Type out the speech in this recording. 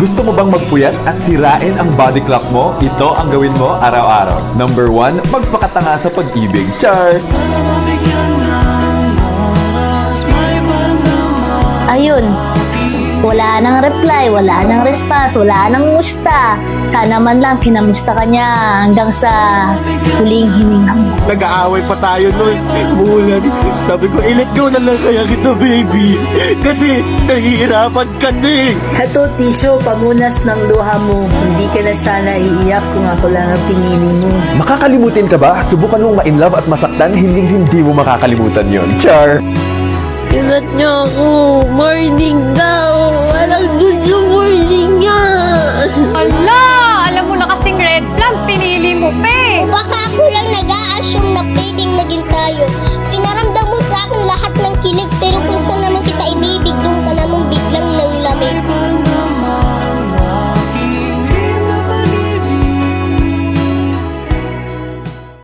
Gusto mo bang magpuyat at sirain ang body clock mo? Ito ang gawin mo araw-araw. Number 1, magpakatanga sa pag-ibig. Char! Ayun. Wala nang reply, wala nang response, wala nang musta. Sana man lang kinamusta ka niya hanggang sa huling hininga mo. Nag-aaway pa tayo nun. Bulan. Sabi ko, i-let go na lang kaya kita, baby. Kasi nahihirapan ka na eh. Hato, Tiso, pamunas ng luha mo. Hindi ka na sana iiyak kung ako lang ang pinili mo. Makakalimutin ka ba? Subukan mong ma-inlove at masaktan, hindi mo makakalimutan yon. Char! Ingat niyo ako. Morning daw. Walang gusto morning nga. Ala! Alam mo na kasing red flag, pinili mo pa eh. Baka ako lang nag-a-assume na pwedeng maging tayo. Pinaramdam mo sa akin lahat ng kilig, pero kung saan naman kita ibibig, doon ka naman